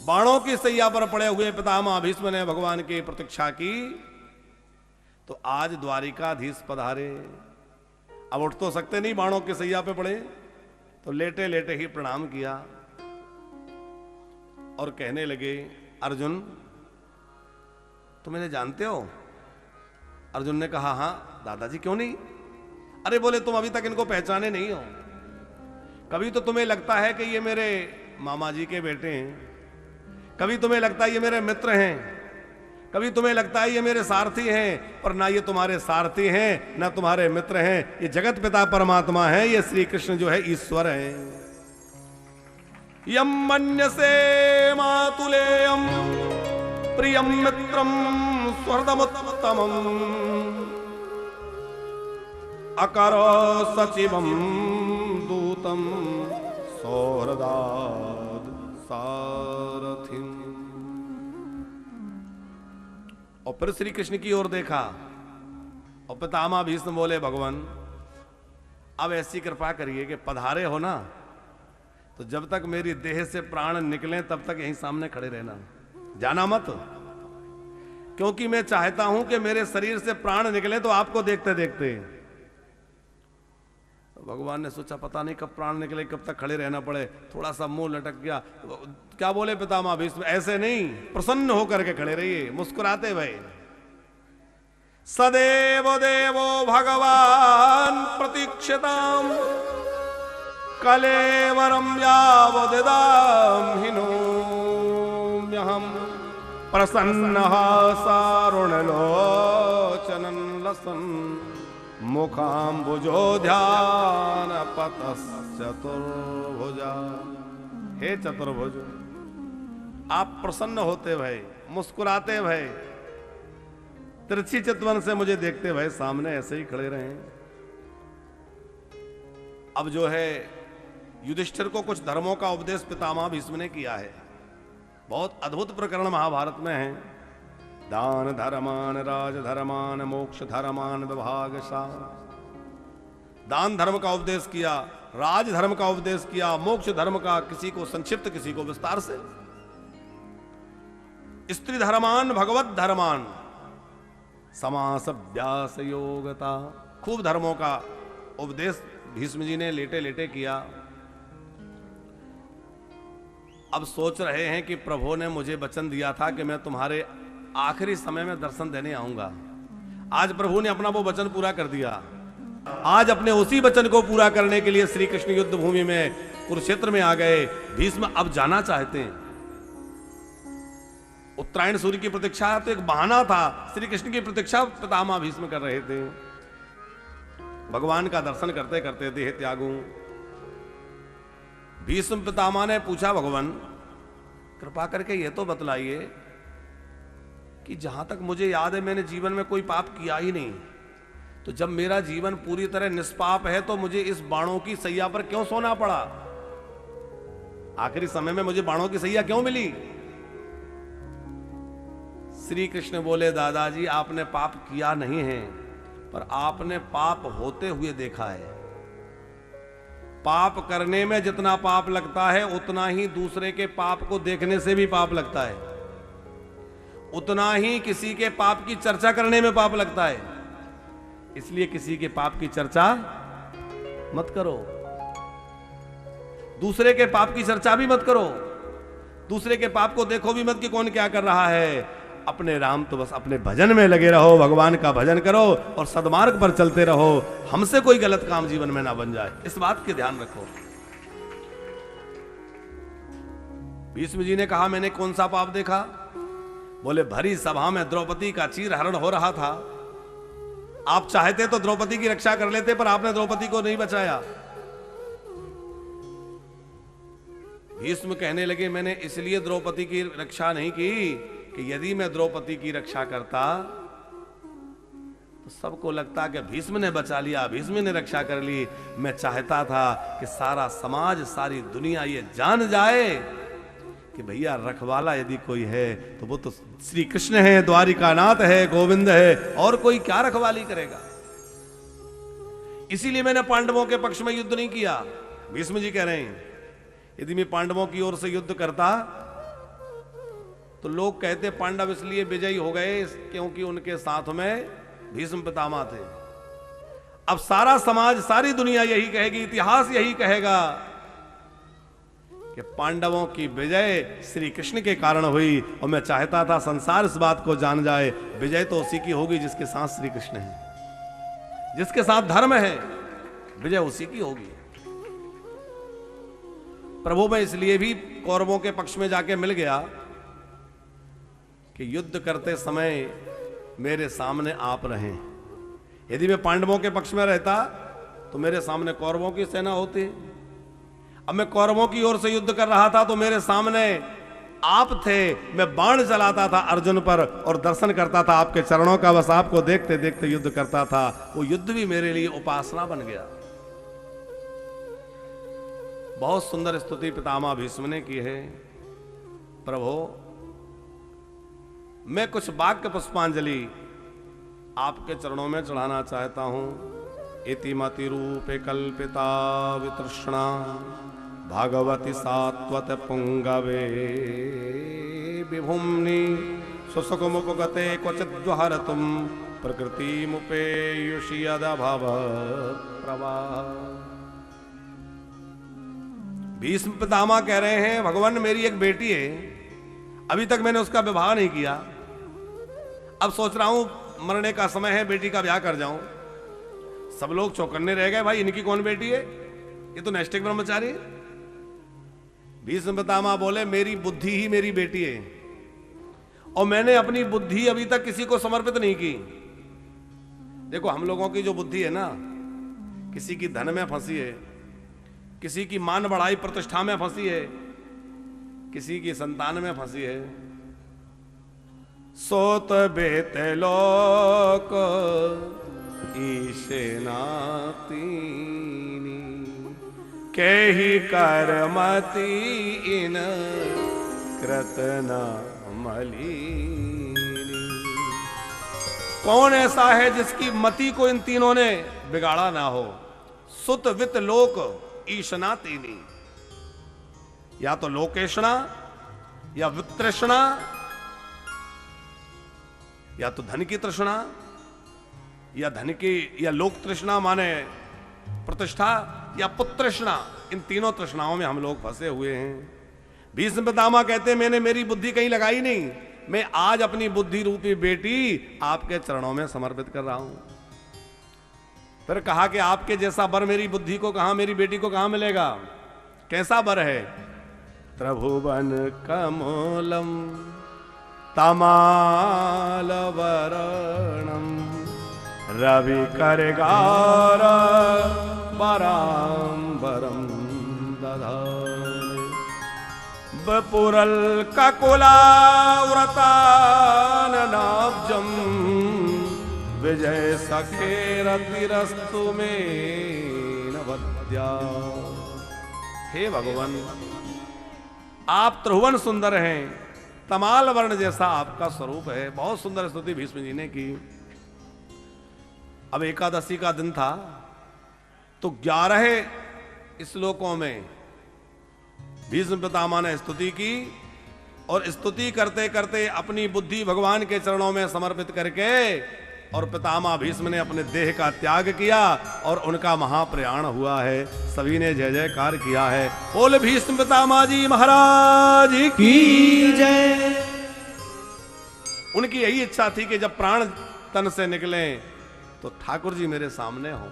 बाणों की सैया पर पड़े हुए पितामह भीष्म ने भगवान की प्रतीक्षा की, तो आज द्वारिकाधीश पधारे। अब उठ तो सकते नहीं, बाणों की सैया पे पड़े, तो लेटे लेटे ही प्रणाम किया और कहने लगे, अर्जुन तुम इन्हें जानते हो? अर्जुन ने कहा, हां दादाजी, क्यों नहीं? अरे बोले, तुम अभी तक इनको पहचाने नहीं हो। कभी तो तुम्हें लगता है कि ये मेरे मामा जी के बेटे हैं, कभी तुम्हें लगता है ये मेरे मित्र हैं, कभी तुम्हें लगता है ये मेरे सारथी हैं, पर ना ये तुम्हारे सारथी हैं ना तुम्हारे मित्र हैं, ये जगत पिता परमात्मा है, ये श्री कृष्ण जो है ईश्वर है। यम मन्यसे मातुलेयम प्रियम मित्रम स्वर्धमुत्तमम अकरो सचिवम दूतम सौहृदाद सारथिम। और फिर श्री कृष्ण की ओर देखा और पितामह भीष्म बोले, भगवान अब ऐसी कृपा करिए कि पधारे हो ना, तो जब तक मेरी देह से प्राण निकले तब तक यहीं सामने खड़े रहना, जाना मत, क्योंकि मैं चाहता हूं कि मेरे शरीर से प्राण निकले तो आपको देखते देखते। भगवान ने सोचा पता नहीं कब प्राण निकले, कब तक खड़े रहना पड़े, थोड़ा सा मुंह लटक गया। क्या बोले पितामह भीष्म, ऐसे नहीं, प्रसन्न होकर के खड़े रहिए, मुस्कुराते भय। सदैव देवो भगवान प्रतीक्षिताम कलेवरम यावदिदाम हिनोम्यहम् प्रसन्नः सारुणलोचनं लसन् मुखाम्बुजो ध्यान पतश्चतुर्भुजा। हे चतुर्भुज, आप प्रसन्न होते भय, मुस्कुराते भय, तिरछी चितवन से मुझे देखते भय सामने ऐसे ही खड़े रहे। अब जो है युधिष्ठिर को कुछ धर्मों का उपदेश पितामह भीष्म ने किया है। बहुत अद्भुत प्रकरण महाभारत में है। दान धर्मान राज धर्मान मोक्ष धर्मान विभागशा। दान धर्म का उपदेश किया, राज धर्म का उपदेश किया, मोक्ष धर्म का किसी को संक्षिप्त किसी को विस्तार से। स्त्री धर्मान भगवत धर्मान समास व्यास योगता। खूब धर्मों का उपदेश भीष्म जी ने लेटे लेटे किया। अब सोच रहे हैं कि प्रभु ने मुझे वचन दिया था कि मैं तुम्हारे आखिरी समय में दर्शन देने आऊंगा। आज प्रभु ने अपना वो वचन पूरा कर दिया। आज अपने उसी वचन को पूरा करने के लिए श्री कृष्ण युद्ध भूमि में कुरुक्षेत्र में आ गए। भीष्म अब जाना चाहते हैं। उत्तरायण सूर्य की प्रतीक्षा तो एक बहाना था, श्री कृष्ण की प्रतीक्षा पितामह भीष्म कर रहे थे। भगवान का दर्शन करते करते देह त्यागू। भीष्म पितामह ने पूछा, भगवान कृपा करके ये तो बतलाइए कि जहां तक मुझे याद है मैंने जीवन में कोई पाप किया ही नहीं, तो जब मेरा जीवन पूरी तरह निष्पाप है तो मुझे इस बाणों की सैया पर क्यों सोना पड़ा? आखिरी समय में मुझे बाणों की सैया क्यों मिली? श्री कृष्ण बोले, दादाजी आपने पाप किया नहीं है, पर आपने पाप होते हुए देखा है। पाप करने में जितना पाप लगता है उतना ही दूसरे के पाप को देखने से भी पाप लगता है, उतना ही किसी के पाप की चर्चा करने में पाप लगता है। इसलिए किसी के पाप की चर्चा मत करो, दूसरे के पाप की चर्चा भी मत करो, दूसरे के पाप को देखो भी मत कि कौन क्या कर रहा है। अपने राम तो बस अपने भजन में लगे रहो, भगवान का भजन करो और सद्मार्ग पर चलते रहो। हमसे कोई गलत काम जीवन में ना बन जाए, इस बात के ध्यान रखो। भीष्म जी ने कहा, मैंने कौन सा पाप देखा? बोले, भरी सभा में द्रौपदी का चीरहरण हो रहा था। आप चाहते तो द्रौपदी की रक्षा कर लेते, पर आपने द्रौपदी को नहीं बचाया। भीष्म कहने लगे, मैंने इसलिए द्रौपदी की रक्षा नहीं की कि यदि मैं द्रौपदी की रक्षा करता तो सबको लगता कि भीष्म ने बचा लिया, भीष्म ने रक्षा कर ली। मैं चाहता था कि सारा समाज, सारी दुनिया ये जान जाए कि भैया रखवाला यदि कोई है तो वो तो श्री कृष्ण है, द्वारिकानाथ है, गोविंद है, और कोई क्या रखवाली करेगा। इसीलिए मैंने पांडवों के पक्ष में युद्ध नहीं किया। भीष्म जी कह रहे हैं, यदि मैं पांडवों की ओर से युद्ध करता तो लोग कहते पांडव इसलिए विजयी हो गए क्योंकि उनके साथ में भीष्म पितामह थे। अब सारा समाज, सारी दुनिया यही कहेगी, इतिहास यही कहेगा कि पांडवों की विजय श्री कृष्ण के कारण हुई। और मैं चाहता था संसार इस बात को जान जाए, विजय तो उसी की होगी जिसके साथ श्री कृष्ण है, जिसके साथ धर्म है, विजय उसी की होगी। प्रभु मैं इसलिए भी कौरवों के पक्ष में जाके मिल गया कि युद्ध करते समय मेरे सामने आप रहें। यदि मैं पांडवों के पक्ष में रहता तो मेरे सामने कौरवों की सेना होती। अब मैं कौरवों की ओर से युद्ध कर रहा था तो मेरे सामने आप थे, मैं बाण चलाता था अर्जुन पर और दर्शन करता था आपके चरणों का, बस आपको देखते देखते युद्ध करता था। वो युद्ध भी मेरे लिए उपासना बन गया। बहुत सुंदर स्तुति पितामह भीष्म ने की है। प्रभु मैं कुछ वाक्य पुष्पांजलि आपके चरणों में चढ़ाना चाहता हूं। इति मति रूपे कल्पिता वितृष्णा भागवती सात्वत पुंगवे विभुम्नि सुसुखमुपगते क्वचिद्वहरतुम प्रकृति मुपेयुषि यदभव प्रवाह। भीष्म पितामह कह रहे हैं भगवान मेरी एक बेटी है, अभी तक मैंने उसका विवाह नहीं किया। अब सोच रहा हूं मरने का समय है, बेटी का ब्याह कर जाऊं। सब लोग चौकन्ने रह गए, भाई इनकी कौन बेटी है, ये तो नैष्ठिक ब्रह्मचारी है। भीष्म पितामह बोले मेरी बुद्धि ही मेरी बेटी है और मैंने अपनी बुद्धि अभी तक किसी को समर्पित नहीं की। देखो हम लोगों की जो बुद्धि है ना, किसी की धन में फंसी है, किसी की मान बढ़ाई प्रतिष्ठा में फंसी है, किसी की संतान में फंसी है। सोत बेत लोक ईशे नातीनी के ही करमती इन कृतना मलिनी। कौन ऐसा है जिसकी मति को इन तीनों ने बिगाड़ा ना हो। सुत वित लोक ईशना तीनी, या तो लोकेशना या वितृष्णा या तो धन की तृष्णा या धन की या लोक तृष्णा माने प्रतिष्ठा या पुत्रष्णा। इन तीनों तृष्णाओं में हम लोग फंसे हुए हैं। भीष्म पितामह कहते हैं मैंने मेरी बुद्धि कहीं लगाई नहीं, मैं आज अपनी बुद्धि रूपी बेटी आपके चरणों में समर्पित कर रहा हूं। फिर कहा कि आपके जैसा वर मेरी बुद्धि को कहां, मेरी बेटी को कहां मिलेगा। कैसा वर है। त्रिभुवन कमलम तमाल वरणम रवि करगार बरांबरम दधाने बपुरल ककुलाव्रतान नाब्जम विजय सखे रतिरस्तु में नवद्या। हे भगवान आप त्रिभुवन सुंदर हैं, तमाल वर्ण जैसा आपका स्वरूप है। बहुत सुंदर स्तुति भीष्म जी ने की। अब एकादशी का दिन था तो 11 श्लोकों में भीष्म पितामह ने स्तुति की और स्तुति करते करते अपनी बुद्धि भगवान के चरणों में समर्पित करके और पितामह भीष्म ने अपने देह का त्याग किया और उनका महाप्रयाण हुआ है। सभी ने जय जयकार किया है। बोल भीष्म पितामह जी महाराज की जय। उनकी यही इच्छा थी कि जब प्राण तन से निकले तो ठाकुर जी मेरे सामने हो।